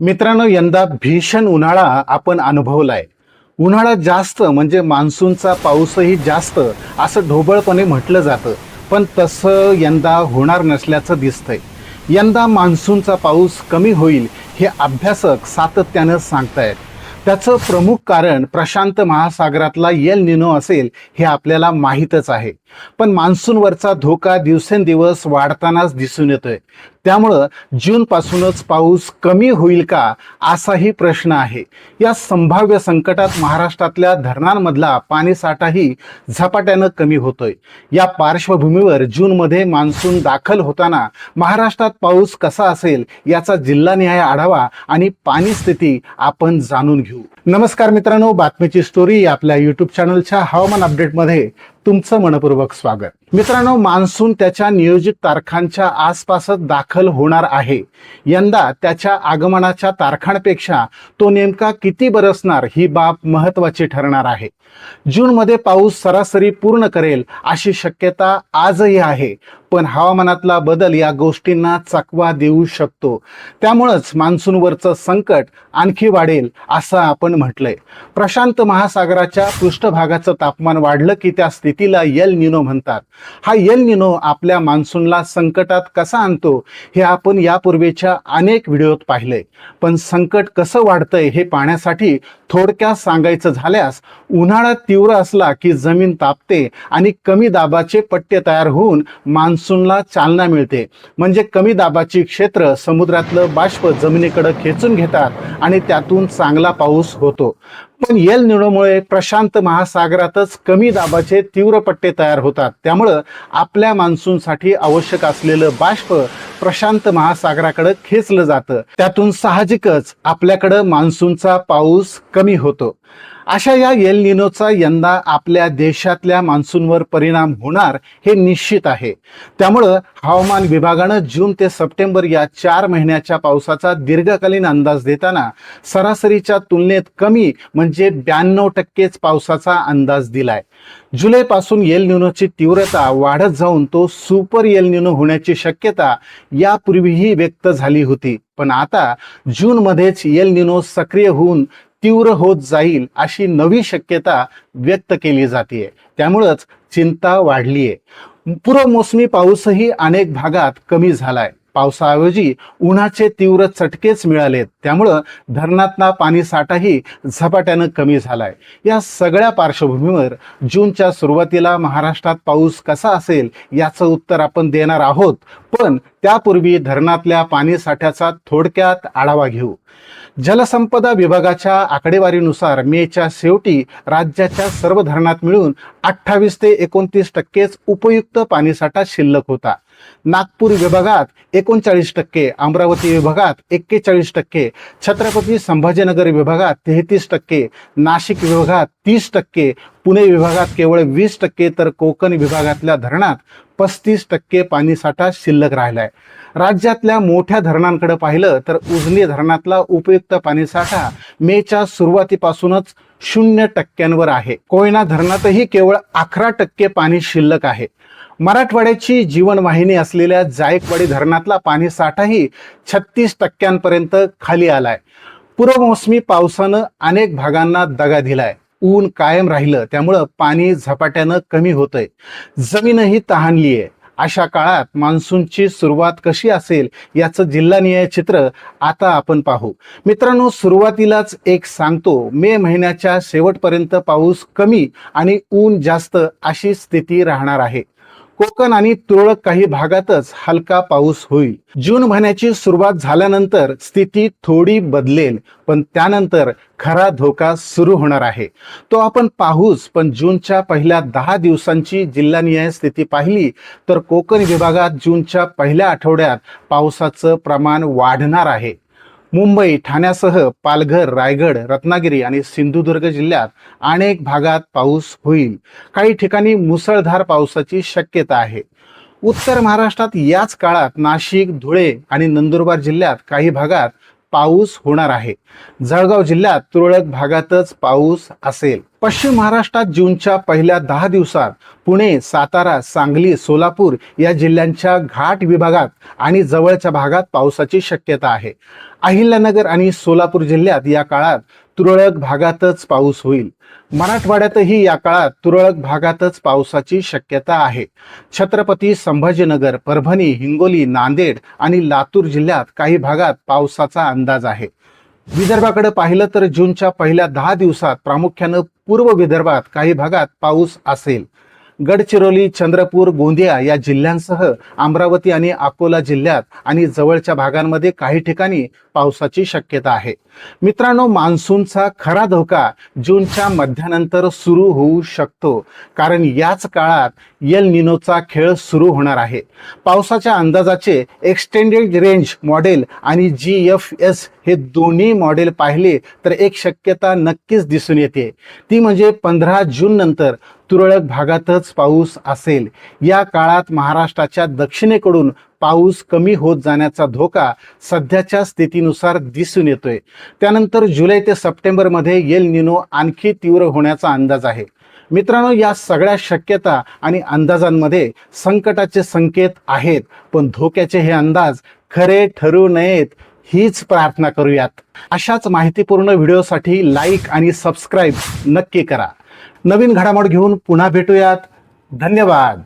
मित्रांनो, यंदा भीषण उन्हाळा आपण अनुभवलाय. उन्हाळा जास्त म्हणजे मान्सूनचा पाऊसही जास्त असं ढोबळपणे म्हटलं जातं. पण तसं यंदा होणार नसल्याचं दिसतंय. यंदा मान्सूनचा पाऊस कमी होईल हे अभ्यासक सातत्यानं सांगतायत. त्याचं प्रमुख कारण प्रशांत महासागरातला एल निनो असेल हे आपल्याला माहीतच आहे. पण मान्सूनवरचा धोका दिवसेंदिवस वाढतानाच दिसून येतोय. त्यामुळं जून पासूनच पाऊस कमी होईल का असाही प्रश्न आहे. या संभाव्य संकटात महाराष्ट्रातल्या धरणांमधला पाणीसाठाही झपाट्यानं कमी होतोय. या पार्श्वभूमीवर जूनमध्ये मान्सून दाखल होताना महाराष्ट्रात पाऊस कसा असेल याचा जिल्हानिहाय आढावा आणि पाणी स्थिती आपण जाणून घेऊ. नमस्कार मित्रांनो, बातमीची स्टोरी आपल्या युट्यूब चॅनलच्या हवामान अपडेटमध्ये तुमचं मनपूर्वक स्वागत. मित्रांनो, मान्सून त्याच्या नियोजित तारखांच्या आसपासच दाखल होणार आहे. यंदा त्याच्या आगमनाच्या तारखांपेक्षा तो नेमका किती बरसणार ही बाब महत्वाची ठरणार आहे. जूनमध्ये पाऊस सरासरी पूर्ण करेल अशी शक्यता आजही आहे, पण हवामानातला बदल या गोष्टींना चकवा देऊ शकतो. त्यामुळंच मान्सूनवरचं संकट आणखी वाढेल असं आपण म्हटलंय. प्रशांत महासागराच्या पृष्ठभागाचं तापमान वाढलं की त्या स्थितीला एल निनो म्हणतात. हा एल निनो आपल्या मान्सूनला संकटात कसा आणतो हे आपण यापूर्वीच्या अनेक व्हिडिओत पाहिलंय. पण संकट कसं वाढतंय हे पाहण्यासाठी थोडक्यात सांगायचं झाल्यास, उन्हाळा तीव्र असला की जमीन तापते आणि कमी दाबाचे पट्टे तयार होऊन मान्सूनला चालना मिळते. म्हणजे कमी दाबाची क्षेत्र समुद्रातलं बाष्प जमिनीकडे खेचून घेतात आणि त्यातून चांगला पाऊस होतो. पण एल निनोमुळे प्रशांत महासागरातच कमी दाबाचे तीव्र पट्टे तयार होतात. त्यामुळं आपल्या मान्सूनसाठी आवश्यक असलेलं बाष्प प्रशांत महासागराकडे खेचलं जातं. त्यातून साहजिकच आपल्याकडं मान्सूनचा पाऊस कमी होतो. अशा या एल निनोचा यंदा आपल्या देशातल्या मान्सूनवर परिणाम होणार हे निश्चित आहे. त्यामुळं हवामान विभागानं जून ते सप्टेंबर या 4 महिन्याच्या पावसाचा दीर्घकालीन अंदाज देताना सरासरीच्या तुलनेत कमी म्हणजे 92% पावसाचा अंदाज दिलाय. जुलैपासून एल निनोची तीव्रता वाढत जाऊन तो सुपर एल निनो होण्याची शक्यता यापूर्वीही व्यक्त झाली होती. पण आता जूनमध्येच एल निनो सक्रिय होऊन तीव्र होत जाईल अशी नवी शक्यता व्यक्त केली जाते. त्यामुळंच चिंता वाढलीये. पूर्वमोसमी पाऊसही अनेक भागात कमी झालाय. पावसाऐवजी उन्हाचे तीव्र चटकेच मिळालेत. त्यामुळं धरणातला पाणी साठाही झपाट्यानं कमी झालाय. या सगळ्या पार्श्वभूमीवर जूनच्या सुरुवातीला महाराष्ट्रात पाऊस कसा असेल याचं उत्तर आपण देणार आहोत. पण त्यापूर्वी धरणातल्या पाणी साठ्याचा थोडक्यात आढावा घेऊ. जलसंपदा विभागाच्या आकडेवारीनुसार मेच्या शेवटी राज्याच्या सर्व धरणात मिळून 28 ते 29% उपयुक्त पाणीसाठा शिल्लक होता. नागपूर विभागात 39%, अमरावती विभागात 41%, छत्रपती संभाजीनगर विभागात 33%, नाशिक विभागात 30%, पुणे विभागात केवळ 20%, तर कोकण विभागातल्या धरणात 35% पाणीसाठा शिल्लक राहिलाय. राज्यातल्या मोठ्या धरणांकडे पाहिलं तर उजनी धरणातला उपयुक्त पाणीसाठा मेच्या सुरुवातीपासूनच 0% आहे. कोयना धरणातही केवळ 11% पाणी शिल्लक आहे. मराठवाड्याची जीवनवाहिनी असलेल्या जायकवाडी धरणातला पाणीसाठाही 36% खाली आलाय. पूर्वमोसमी पावसानं अनेक भागांना दगा दिलाय. ऊन कायम राहिलं त्यामुळं पाणी झपाट्यानं कमी होतंय. जमीनही तहानलीये. अशा काळात मान्सूनची सुरुवात कशी असेल याचं जिल्हानिहाय चित्र आता आपण पाहू. मित्रांनो, सुरुवातीलाच एक सांगतो, मे महिन्याच्या शेवटपर्यंत पाऊस कमी आणि ऊन जास्त अशी स्थिती राहणार आहे. कोकण आणि तुरळक काही भागातच हलका पाऊस होईल. जून महिन्याची सुरुवात झाल्यानंतर स्थिती थोडी बदलेल, पण त्यानंतर खरा धोका सुरू होणार आहे. तो आपण पाहूच. पण जूनच्या पहिल्या 10 दिवसांची जिल्हानिहाय स्थिती पाहिली तर कोकण विभागात जूनच्या पहिल्या आठवड्यात पावसाचं प्रमाण वाढणार आहे. मुंबई, ठाण्यासह पालघर, रायगड, रत्नागिरी आणि सिंधुदुर्ग जिल्ह्यात अनेक भागात पाऊस होईल. काही ठिकाणी मुसळधार पावसाची शक्यता आहे. उत्तर महाराष्ट्रात याच काळात नाशिक, धुळे आणि नंदुरबार जिल्ह्यात काही भागात पाऊस होणार आहे. जळगाव जिल्ह्यात तुरळक भागातच पाऊस असेल. पश्चिम महाराष्ट्रात जूनच्या पहिल्या 10 दिवसात पुणे, सातारा, सांगली, सोलापूर या जिल्ह्यांच्या घाट विभागात आणि जवळच्या भागात पावसाची शक्यता आहे. अहिल्यानगर आणि सोलापूर जिल्ह्यात या काळात तुरळक भागातच पाऊस होईल. मराठवाड्यातही या काळात तुरळक भागातच पावसाची शक्यता आहे. छत्रपती संभाजीनगर, परभणी, हिंगोली, नांदेड आणि लातूर जिल्ह्यात काही भागात पावसाचा अंदाज आहे. विदर्भाकडे पाहिलं तर जूनच्या पहिल्या 10 दिवसात प्रामुख्यानं पूर्व विदर्भात काही भागात पाऊस असेल. गडचिरोली, चंद्रपूर, गोंदिया या जिल्ह्यांसह अमरावती आणि अकोला जिल्ह्यात आणि जवळच्या भागांमध्ये काही ठिकाणी पावसाची शक्यता आहे. मित्रांनो, मान्सूनचा खरा धोका जूनच्या मध्यानंतर सुरू होऊ शकतो, कारण याच काळात एल निनोचा खेळ सुरू होणार आहे. पावसाच्या अंदाजाचे एक्सटेंडेड रेंज मॉडेल आणि GFS हे दोन्ही मॉडेल पाहिले तर एक शक्यता नक्कीच दिसून येते. ती म्हणजे 15 जून नंतर तुरळक भागातच पाऊस असेल. या काळात महाराष्ट्राच्या दक्षिणेकडून पाऊस कमी होत जाण्याचा धोका सध्याच्या स्थितीनुसार दिसून येतोय. त्यानंतर जुलै ते सप्टेंबरमध्ये एल निनो आणखी तीव्र होण्याचा अंदाज आहे. मित्रांनो, या सगळ्या शक्यता आणि अंदाजांमध्ये संकटाचे संकेत आहेत, पण धोक्याचे हे अंदाज खरे ठरू नयेत हीच प्रार्थना करूयात. अशाच माहितीपूर्ण व्हिडिओसाठी लाईक आणि सबस्क्राईब नक्की करा. नवीन घडामोड घेऊन पुन्हा भेटूयात. धन्यवाद.